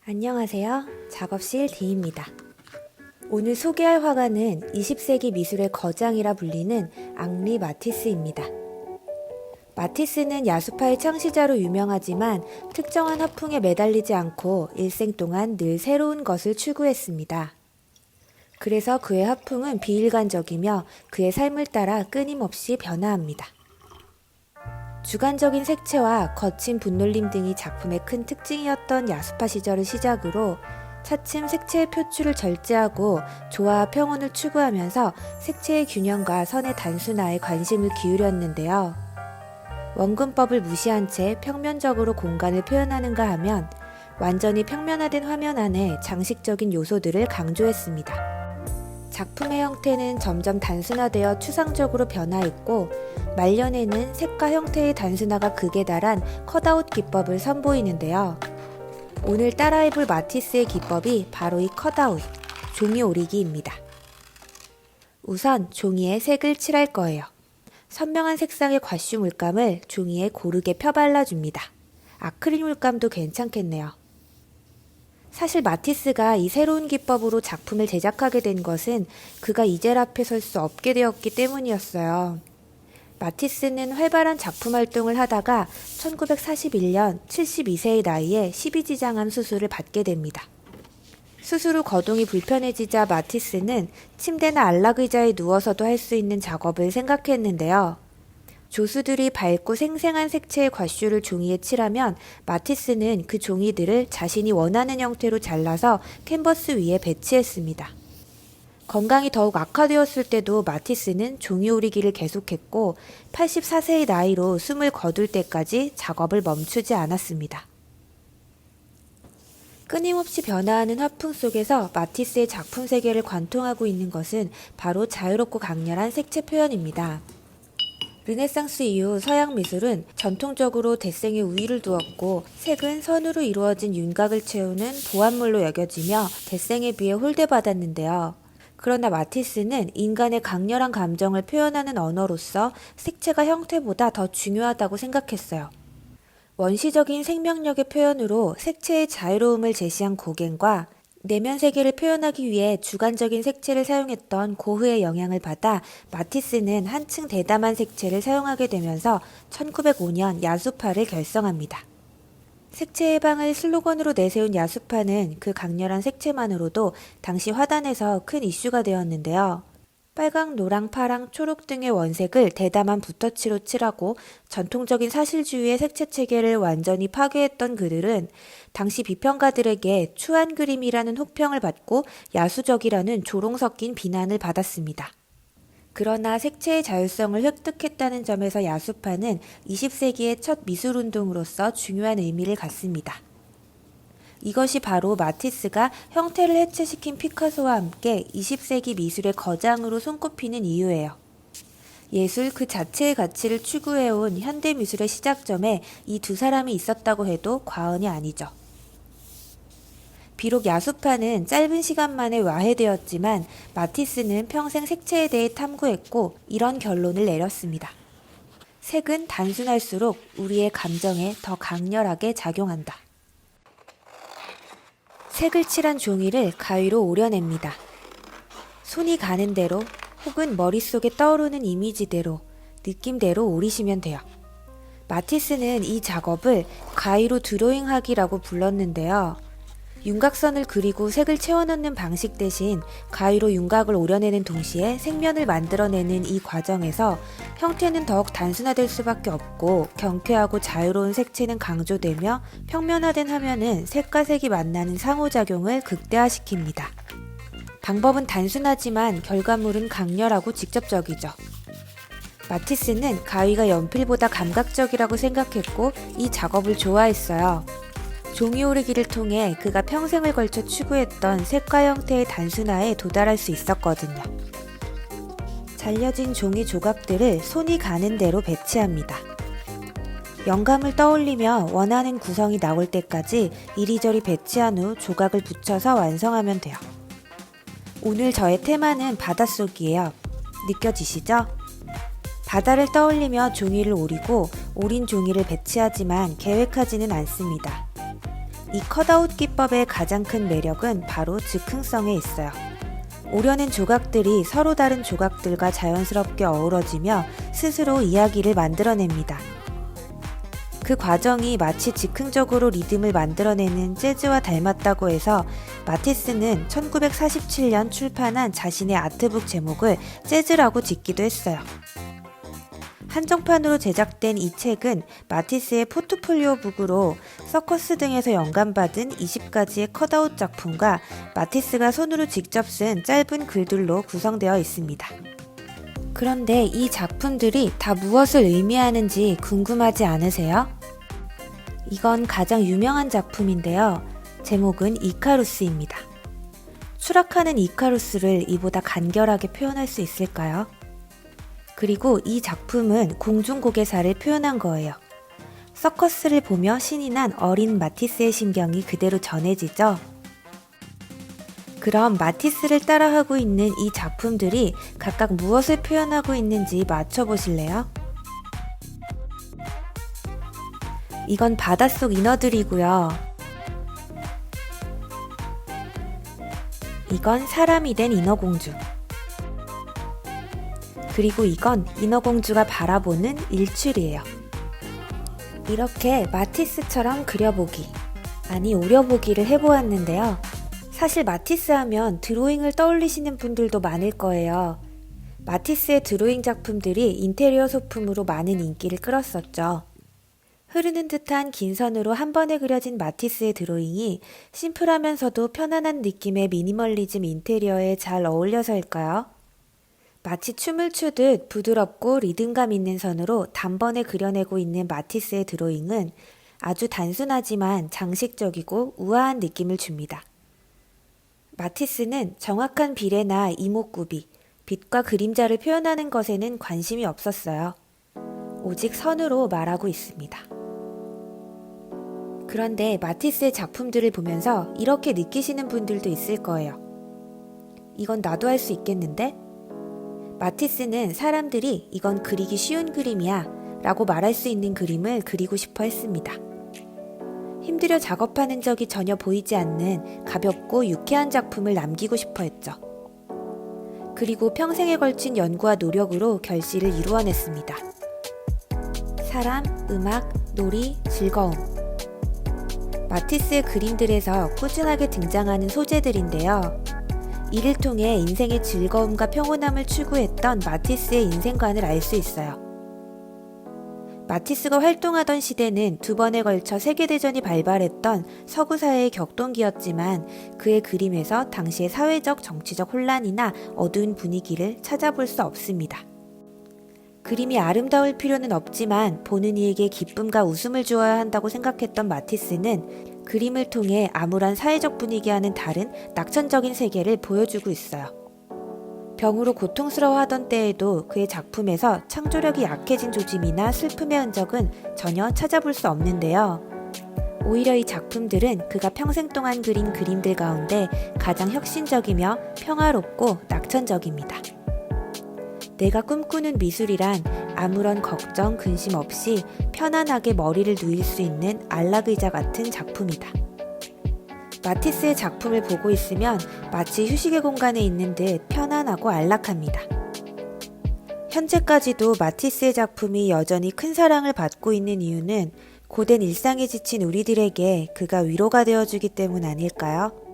안녕하세요. 작업실 D입니다. 오늘 소개할 화가는 20세기 미술의 거장이라 불리는 앙리 마티스입니다. 마티스는 야수파의 창시자로 유명하지만 특정한 화풍에 매달리지 않고 일생 동안 늘 새로운 것을 추구했습니다. 그래서 그의 화풍은 비일관적이며 그의 삶을 따라 끊임없이 변화합니다. 주관적인 색채와 거친 붓놀림 등이 작품의 큰 특징이었던 야수파 시절을 시작으로 차츰 색채의 표출을 절제하고 조화와 평온을 추구하면서 색채의 균형과 선의 단순화에 관심을 기울였는데요. 원근법을 무시한 채 평면적으로 공간을 표현하는가 하면 완전히 평면화된 화면 안에 장식적인 요소들을 강조했습니다. 작품의 형태는 점점 단순화되어 추상적으로 변화했고 말년에는 색과 형태의 단순화가 극에 달한 컷아웃 기법을 선보이는데요. 오늘 따라해볼 마티스의 기법이 바로 이 컷아웃, 종이 오리기입니다. 우선 종이에 색을 칠할 거예요. 선명한 색상의 과슈 물감을 종이에 고르게 펴발라줍니다. 아크릴 물감도 괜찮겠네요. 사실 마티스가 이 새로운 기법으로 작품을 제작하게 된 것은 그가 이젤 앞에 설 수 없게 되었기 때문이었어요. 마티스는 활발한 작품 활동을 하다가 1941년 72세의 나이에 십이지장암 수술을 받게 됩니다. 수술 후 거동이 불편해지자 마티스는 침대나 안락의자에 누워서도 할 수 있는 작업을 생각했는데요. 조수들이 밝고 생생한 색채의 과슈를 종이에 칠하면 마티스는 그 종이들을 자신이 원하는 형태로 잘라서 캔버스 위에 배치했습니다. 건강이 더욱 악화되었을 때도 마티스는 종이 오리기를 계속했고 84세의 나이로 숨을 거둘 때까지 작업을 멈추지 않았습니다. 끊임없이 변화하는 화풍 속에서 마티스의 작품 세계를 관통하고 있는 것은 바로 자유롭고 강렬한 색채 표현입니다. 르네상스 이후 서양 미술은 전통적으로 대생에 우위를 두었고 색은 선으로 이루어진 윤곽을 채우는 보안물로 여겨지며 대생에 비해 홀대받았는데요. 그러나 마티스는 인간의 강렬한 감정을 표현하는 언어로서 색채가 형태보다 더 중요하다고 생각했어요. 원시적인 생명력의 표현으로 색채의 자유로움을 제시한 고갱과 내면 세계를 표현하기 위해 주관적인 색채를 사용했던 고흐의 영향을 받아 마티스는 한층 대담한 색채를 사용하게 되면서 1905년 야수파를 결성합니다. 색채 해방을 슬로건으로 내세운 야수파는 그 강렬한 색채만으로도 당시 화단에서 큰 이슈가 되었는데요. 빨강, 노랑, 파랑, 초록 등의 원색을 대담한 붓터치로 칠하고 전통적인 사실주의의 색채 체계를 완전히 파괴했던 그들은 당시 비평가들에게 추한 그림이라는 혹평을 받고 야수적이라는 조롱 섞인 비난을 받았습니다. 그러나 색채의 자율성을 획득했다는 점에서 야수파는 20세기의 첫 미술운동으로서 중요한 의미를 갖습니다. 이것이 바로 마티스가 형태를 해체시킨 피카소와 함께 20세기 미술의 거장으로 손꼽히는 이유예요. 예술 그 자체의 가치를 추구해온 현대미술의 시작점에 이 두 사람이 있었다고 해도 과언이 아니죠. 비록 야수파는 짧은 시간 만에 와해되었지만 마티스는 평생 색채에 대해 탐구했고 이런 결론을 내렸습니다. 색은 단순할수록 우리의 감정에 더 강렬하게 작용한다. 색을 칠한 종이를 가위로 오려냅니다. 손이 가는 대로 혹은 머릿속에 떠오르는 이미지대로 느낌대로 오리시면 돼요. 마티스는 이 작업을 가위로 드로잉하기라고 불렀는데요. 윤곽선을 그리고 색을 채워넣는 방식 대신 가위로 윤곽을 오려내는 동시에 색면을 만들어내는 이 과정에서 형태는 더욱 단순화될 수밖에 없고 경쾌하고 자유로운 색채는 강조되며 평면화된 화면은 색과 색이 만나는 상호작용을 극대화시킵니다. 방법은 단순하지만 결과물은 강렬하고 직접적이죠. 마티스는 가위가 연필보다 감각적이라고 생각했고 이 작업을 좋아했어요. 종이 오리기를 통해 그가 평생을 걸쳐 추구했던 색과 형태의 단순화에 도달할 수 있었거든요. 잘려진 종이 조각들을 손이 가는 대로 배치합니다. 영감을 떠올리며 원하는 구성이 나올 때까지 이리저리 배치한 후 조각을 붙여서 완성하면 돼요. 오늘 저의 테마는 바닷속이에요. 느껴지시죠? 바다를 떠올리며 종이를 오리고 오린 종이를 배치하지만 계획하지는 않습니다. 이 컷아웃 기법의 가장 큰 매력은 바로 즉흥성에 있어요. 오려낸 조각들이 서로 다른 조각들과 자연스럽게 어우러지며 스스로 이야기를 만들어냅니다. 그 과정이 마치 즉흥적으로 리듬을 만들어내는 재즈와 닮았다고 해서 마티스는 1947년 출판한 자신의 아트북 제목을 재즈라고 짓기도 했어요. 한정판으로 제작된 이 책은 마티스의 포트폴리오 북으로 서커스 등에서 영감받은 20가지의 컷아웃 작품과 마티스가 손으로 직접 쓴 짧은 글들로 구성되어 있습니다. 그런데 이 작품들이 다 무엇을 의미하는지 궁금하지 않으세요? 이건 가장 유명한 작품인데요. 제목은 이카루스입니다. 추락하는 이카루스를 이보다 간결하게 표현할 수 있을까요? 그리고 이 작품은 공중고개사를 표현한 거예요. 서커스를 보며 신이 난 어린 마티스의 심경이 그대로 전해지죠? 그럼 마티스를 따라하고 있는 이 작품들이 각각 무엇을 표현하고 있는지 맞춰보실래요? 이건 바닷속 인어들이고요. 이건 사람이 된 인어공주. 그리고 이건 인어공주가 바라보는 일출이에요. 이렇게 마티스처럼 그려보기, 아니 오려보기를 해보았는데요. 사실 마티스 하면 드로잉을 떠올리시는 분들도 많을 거예요. 마티스의 드로잉 작품들이 인테리어 소품으로 많은 인기를 끌었었죠. 흐르는 듯한 긴 선으로 한 번에 그려진 마티스의 드로잉이 심플하면서도 편안한 느낌의 미니멀리즘 인테리어에 잘 어울려서일까요? 마치 춤을 추듯 부드럽고 리듬감 있는 선으로 단번에 그려내고 있는 마티스의 드로잉은 아주 단순하지만 장식적이고 우아한 느낌을 줍니다. 마티스는 정확한 비례나 이목구비, 빛과 그림자를 표현하는 것에는 관심이 없었어요. 오직 선으로 말하고 있습니다. 그런데 마티스의 작품들을 보면서 이렇게 느끼시는 분들도 있을 거예요. 이건 나도 할 수 있겠는데? 마티스는 사람들이 이건 그리기 쉬운 그림이야 라고 말할 수 있는 그림을 그리고 싶어 했습니다. 힘들여 작업하는 적이 전혀 보이지 않는 가볍고 유쾌한 작품을 남기고 싶어 했죠. 그리고 평생에 걸친 연구와 노력으로 결실을 이루어냈습니다. 사람, 음악, 놀이, 즐거움. 마티스의 그림들에서 꾸준하게 등장하는 소재들인데요. 이를 통해 인생의 즐거움과 평온함을 추구했던 마티스의 인생관을 알 수 있어요. 마티스가 활동하던 시대는 두 번에 걸쳐 세계대전이 발발했던 서구사회의 격동기였지만 그의 그림에서 당시의 사회적 정치적 혼란이나 어두운 분위기를 찾아볼 수 없습니다. 그림이 아름다울 필요는 없지만 보는 이에게 기쁨과 웃음을 주어야 한다고 생각했던 마티스는 그림을 통해 암울한 사회적 분위기와는 다른 낙천적인 세계를 보여주고 있어요. 병으로 고통스러워하던 때에도 그의 작품에서 창조력이 약해진 조짐이나 슬픔의 흔적은 전혀 찾아볼 수 없는데요. 오히려 이 작품들은 그가 평생 동안 그린 그림들 가운데 가장 혁신적이며 평화롭고 낙천적입니다. 내가 꿈꾸는 미술이란 아무런 걱정, 근심 없이 편안하게 머리를 누일 수 있는 안락의자 같은 작품이다. 마티스의 작품을 보고 있으면 마치 휴식의 공간에 있는 듯 편안하고 안락합니다. 현재까지도 마티스의 작품이 여전히 큰 사랑을 받고 있는 이유는 고된 일상에 지친 우리들에게 그가 위로가 되어주기 때문 아닐까요?